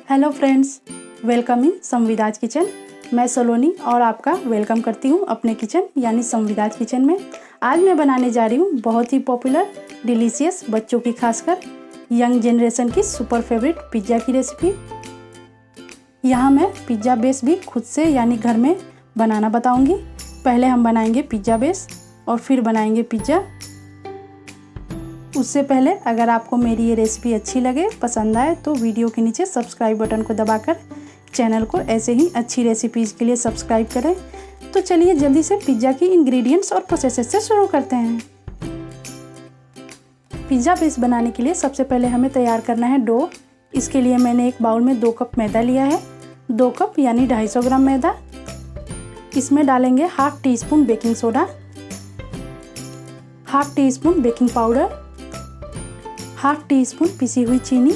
Hello friends, welcome in संविदाज kitchen. मैं सलोनी और आपका वेलकम करती हूँ अपने किचन यानी संविदाज किचन में। आज मैं बनाने जा रही हूँ बहुत ही पॉपुलर, डिलीशियस, बच्चों की खासकर यंग जनरेशन की सुपर फेवरेट पिज़्ज़ा की रेसिपी। यहाँ मैं पिज़्ज़ा बेस भी खुद से यानी घर में बनाना बताऊँगी। पहले हम बनाएंगे पिज़्ज़ा बेस और फिर बनाएंगे पिज़्ज़ा। उससे पहले अगर आपको मेरी ये रेसिपी अच्छी लगे, पसंद आए, तो वीडियो के नीचे सब्सक्राइब बटन को दबाकर चैनल को ऐसे ही अच्छी रेसिपीज़ के लिए सब्सक्राइब करें। तो चलिए जल्दी से पिज़्ज़ा की इंग्रेडिएंट्स और प्रोसेस से शुरू करते हैं। पिज़्ज़ा बेस बनाने के लिए सबसे पहले हमें तैयार करना है डो। इसके लिए मैंने एक बाउल में 2 कप मैदा लिया है। 2 कप यानी 250 ग्राम मैदा। इसमें डालेंगे half tea spoon baking soda, half tea spoon baking powder, half tea spoon पिसी हुई चीनी।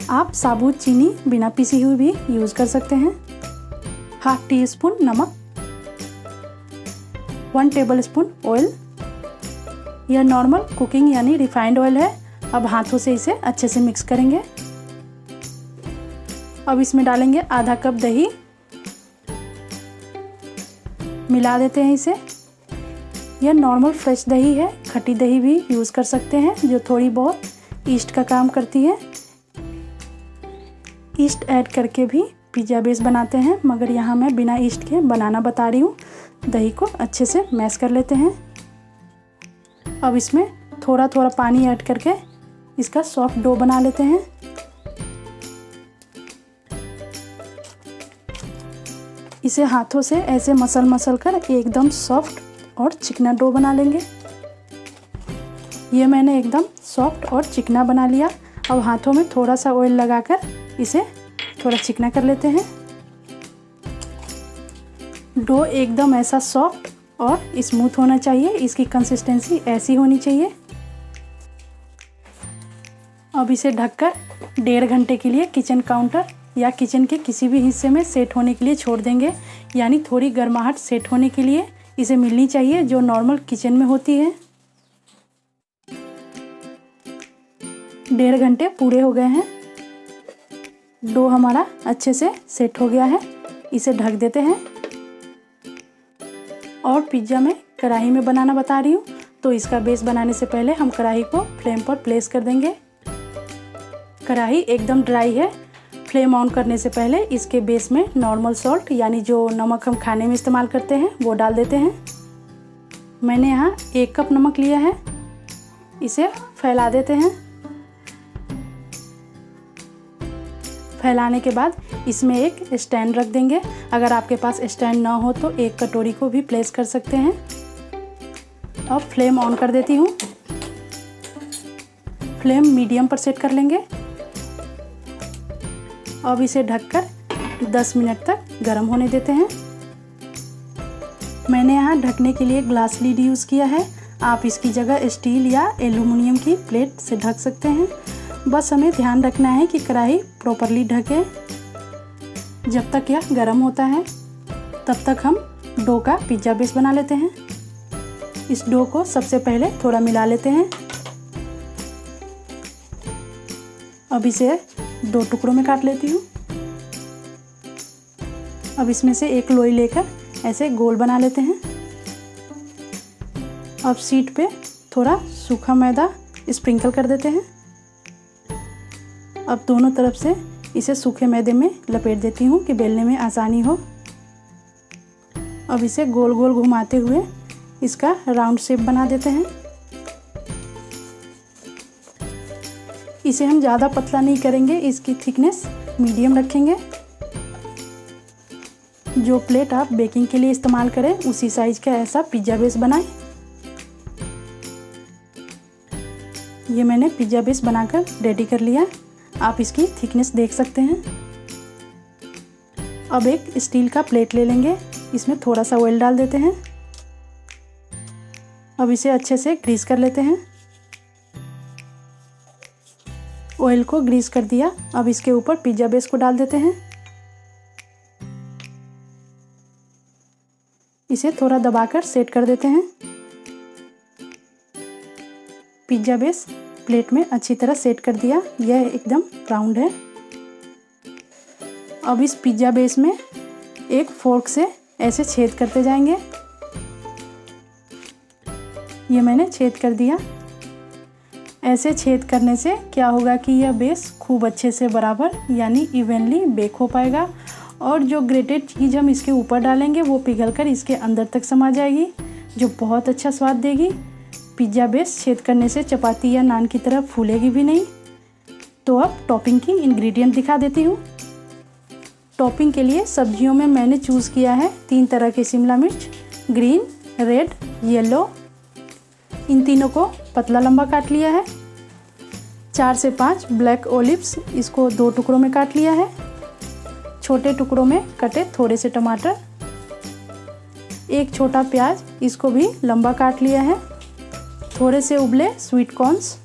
आप साबुत चीनी बिना पिसी हुई भी यूज़ कर सकते हैं। हाफ टी स्पून नमक, 1 टेबल स्पून ऑयल। यह नॉर्मल कुकिंग यानी रिफाइंड ऑयल है। अब हाथों से इसे अच्छे से मिक्स करेंगे। अब इसमें डालेंगे आधा कप दही, मिला देते हैं इसे। यह नॉर्मल फ्रेश दही है, खट्टी दही भी यूज़ कर सकते हैं जो थोड़ी बहुत ईस्ट का काम करती है। ईस्ट ऐड करके भी पिज़्ज़ा बेस बनाते हैं, मगर यहाँ मैं बिना ईस्ट के बनाना बता रही हूँ। दही को अच्छे से मैश कर लेते हैं। अब इसमें थोड़ा थोड़ा पानी ऐड करके इसका सॉफ्ट डो बना लेते हैं। इसे हाथों से ऐसे मसल कर एकदम सॉफ्ट और चिकना डो बना लेंगे। ये मैंने एकदम सॉफ्ट और चिकना बना लिया। अब हाथों में थोड़ा सा ऑयल लगाकर इसे थोड़ा चिकना कर लेते हैं। डो एकदम ऐसा सॉफ्ट और स्मूथ होना चाहिए। इसकी कंसिस्टेंसी ऐसी होनी चाहिए। अब इसे ढककर 1.5 घंटे के लिए किचन काउंटर या किचन के किसी भी हिस्से में सेट होने के लिए छोड़ देंगे। यानी थोड़ी गर्माहट सेट होने के लिए इसे मिलनी चाहिए जो नॉर्मल किचन में होती है। 1.5 घंटे पूरे हो गए हैं। डो हमारा अच्छे से सेट हो गया है। इसे ढक देते हैं। और पिज़्ज़ा मैं कढ़ाई में बनाना बता रही हूँ, तो इसका बेस बनाने से पहले हम कढ़ाई को फ्लेम पर प्लेस कर देंगे। कढ़ाई एकदम ड्राई है। फ्लेम ऑन करने से पहले इसके बेस में नॉर्मल सॉल्ट यानी जो नमक हम खाने में इस्तेमाल करते हैं वो डाल देते हैं। मैंने यहाँ 1 कप नमक लिया है। इसे फैला देते हैं। फैलाने के बाद इसमें एक स्टैंड रख देंगे। अगर आपके पास स्टैंड ना हो तो एक कटोरी को भी प्लेस कर सकते हैं। अब फ्लेम ऑन कर देती हूँ। फ्लेम मीडियम पर सेट कर लेंगे। अब इसे ढककर 10 मिनट तक गर्म होने देते हैं। मैंने यहाँ ढकने के लिए ग्लास लीड यूज़ किया है। आप इसकी जगह स्टील या एल्युमिनियम की प्लेट से ढक सकते हैं। बस हमें ध्यान रखना है कि कढ़ाई प्रॉपरली ढके। जब तक यह गर्म होता है तब तक हम डो का पिज़्ज़ा बेस बना लेते हैं। इस डो को सबसे पहले थोड़ा मिला लेते हैं। अब इसे 2 टुकड़ों में काट लेती हूँ। अब इसमें से एक लोई लेकर ऐसे गोल बना लेते हैं। अब शीट पे थोड़ा सूखा मैदा स्प्रिंकल कर देते हैं। अब दोनों तरफ से इसे सूखे मैदे में लपेट देती हूँ कि बेलने में आसानी हो। अब इसे गोल गोल घुमाते हुए इसका राउंड शेप बना देते हैं। इसे हम ज़्यादा पतला नहीं करेंगे, इसकी थिकनेस मीडियम रखेंगे। जो प्लेट आप बेकिंग के लिए इस्तेमाल करें उसी साइज का ऐसा पिज़्ज़ा बेस बनाएं। ये मैंने पिज़्ज़ा बेस बनाकर रेडी कर लिया। आप इसकी थिकनेस देख सकते हैं। अब एक स्टील का प्लेट ले लेंगे। इसमें थोड़ा सा ऑयल डाल देते हैं। अब इसे अच्छे से ग्रीस कर लेते हैं। ऑयल को ग्रीस कर दिया। अब इसके ऊपर पिज़्ज़ा बेस को डाल देते हैं। इसे थोड़ा दबाकर सेट कर देते हैं। पिज़्ज़ा बेस प्लेट में अच्छी तरह सेट कर दिया। यह एकदम राउंड है। अब इस पिज़्ज़ा बेस में एक फोर्क से ऐसे छेद करते जाएंगे। ये मैंने छेद कर दिया। ऐसे छेद करने से क्या होगा कि यह बेस खूब अच्छे से बराबर यानी इवनली बेक हो पाएगा और जो ग्रेटेड चीज़ हम इसके ऊपर डालेंगे वो पिघलकर इसके अंदर तक समा जाएगी, जो बहुत अच्छा स्वाद देगी। पिज़्ज़ा बेस छेद करने से चपाती या नान की तरह फूलेगी भी नहीं। तो अब टॉपिंग की इंग्रेडिएंट दिखा देती हूँ। टॉपिंग के लिए सब्जियों में मैंने चूज़ किया है 3 तरह के शिमला मिर्च, ग्रीन, रेड, येलो। इन तीनों को पतला लंबा काट लिया है। 4 से 5 ब्लैक ओलिव्स, इसको 2 टुकड़ों में काट लिया है। छोटे टुकड़ों में कटे थोड़े से टमाटर, एक छोटा प्याज, इसको भी लंबा काट लिया है। थोड़े से उबले स्वीट कॉर्न्स।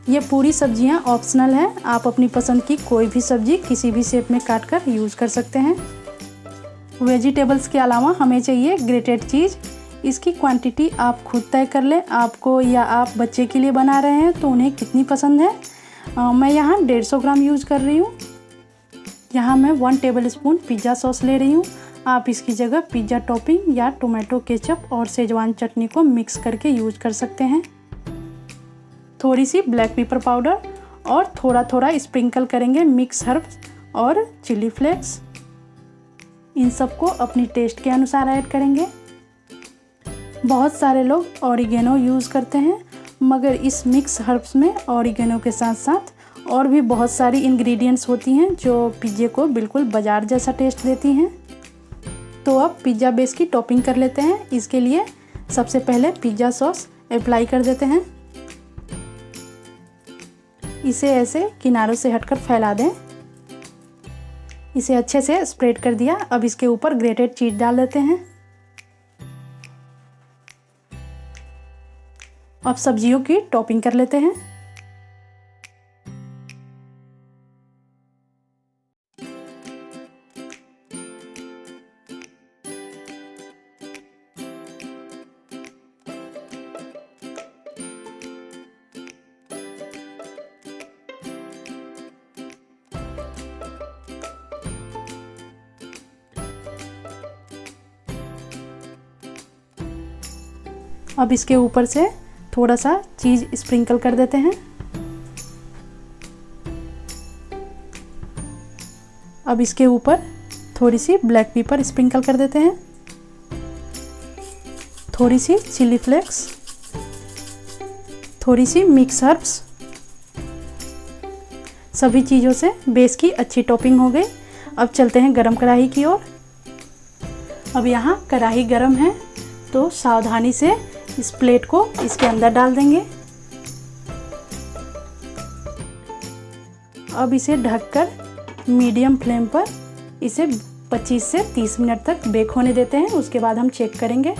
ये पूरी सब्जियां ऑप्शनल हैं, आप अपनी पसंद की कोई भी सब्जी किसी भी शेप में काट कर यूज़ कर सकते हैं। वेजिटेबल्स के अलावा हमें चाहिए ग्रेटेड चीज़। इसकी क्वांटिटी आप खुद तय कर लें, आपको या आप बच्चे के लिए बना रहे हैं तो उन्हें कितनी पसंद है। मैं यहाँ 150 ग्राम यूज़ कर रही हूँ। यहाँ मैं 1 टेबलस्पून पिज़्ज़ा सॉस ले रही हूँ। आप इसकी जगह पिज़्ज़ा टॉपिंग या टोमेटो केचप और शेजवान चटनी को मिक्स करके यूज़ कर सकते हैं। थोड़ी सी ब्लैक पेपर पाउडर और थोड़ा थोड़ा स्प्रिंकल करेंगे मिक्स हर्ब्स और चिली फ्लेक्स। इन सबको अपनी टेस्ट के अनुसार ऐड करेंगे। बहुत सारे लोग ऑरिगेनो यूज़ करते हैं, मगर इस मिक्स हर्ब्स में ऑरिगेनो के साथ साथ और भी बहुत सारी इंग्रेडिएंट्स होती हैं जो पिज़्ज़े को बिल्कुल बाजार जैसा टेस्ट देती हैं। तो अब पिज़्ज़ा बेस की टॉपिंग कर लेते हैं। इसके लिए सबसे पहले पिज़्ज़ा सॉस अप्लाई कर देते हैं। इसे ऐसे किनारों से हटकर फैला दें। इसे अच्छे से स्प्रेड कर दिया। अब इसके ऊपर ग्रेटेड चीज़ डाल देते हैं। अब सब्जियों की टॉपिंग कर लेते हैं। अब इसके ऊपर से थोड़ा सा चीज़ स्प्रिंकल कर देते हैं। अब इसके ऊपर थोड़ी सी ब्लैक पेपर स्प्रिंकल कर देते हैं। थोड़ी सी चिली फ्लेक्स, थोड़ी सी मिक्स हर्ब्स। सभी चीज़ों से बेस की अच्छी टॉपिंग हो गई। अब चलते हैं गरम कढ़ाई की ओर। अब यहाँ कढ़ाई गरम है तो सावधानी से इस प्लेट को इसके अंदर डाल देंगे। अब इसे ढककर मीडियम फ्लेम पर इसे 25 से 30 मिनट तक बेक होने देते हैं। उसके बाद हम चेक करेंगे।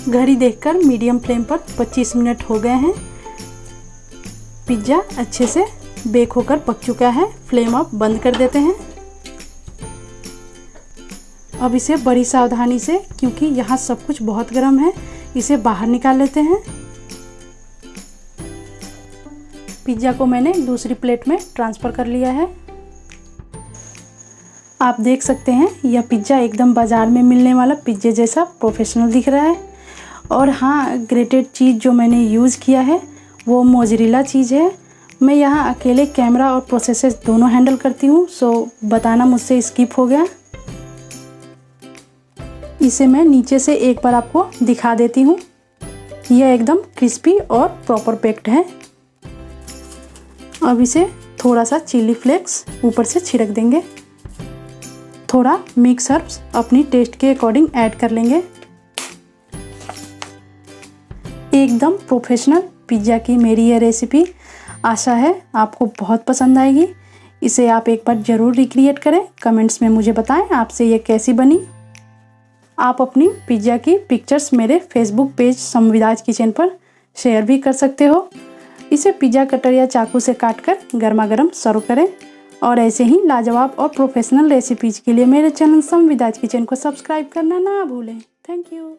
घड़ी देखकर मीडियम फ्लेम पर 25 मिनट हो गए हैं। पिज़्ज़ा अच्छे से बेक होकर पक चुका है। फ्लेम अब बंद कर देते हैं। अब इसे बड़ी सावधानी से, क्योंकि यहाँ सब कुछ बहुत गर्म है, इसे बाहर निकाल लेते हैं। पिज़्ज़ा को मैंने दूसरी प्लेट में ट्रांसफ़र कर लिया है। आप देख सकते हैं यह पिज़्ज़ा एकदम बाज़ार में मिलने वाला पिज़्ज़े जैसा प्रोफेशनल दिख रहा है। और हाँ, ग्रेटेड चीज़ जो मैंने यूज़ किया है वो मोज़रेला चीज़ है। मैं यहाँ अकेले कैमरा और प्रोसेसर दोनों हैंडल करती हूँ, सो बताना मुझसे स्किप हो गया। इसे मैं नीचे से एक बार आपको दिखा देती हूँ। यह एकदम क्रिस्पी और प्रॉपर बेक्ड है। अब इसे थोड़ा सा चिली फ्लेक्स ऊपर से छिड़क देंगे। थोड़ा मिक्स हर्ब्स अपनी टेस्ट के अकॉर्डिंग ऐड कर लेंगे। एकदम प्रोफेशनल पिज़्ज़ा की मेरी यह रेसिपी आशा है आपको बहुत पसंद आएगी। इसे आप एक बार ज़रूर रिक्रिएट करें। कमेंट्स में मुझे बताएं आपसे ये कैसी बनी। आप अपनी पिज़्ज़ा की पिक्चर्स मेरे फेसबुक पेज संविदाज किचन पर शेयर भी कर सकते हो। इसे पिज़्ज़ा कटर या चाकू से काटकर गर्मा गर्म सर्व करें। और ऐसे ही लाजवाब और प्रोफेशनल रेसिपीज़ के लिए मेरे चैनल संविदाज किचन को सब्सक्राइब करना ना भूलें। Thank you.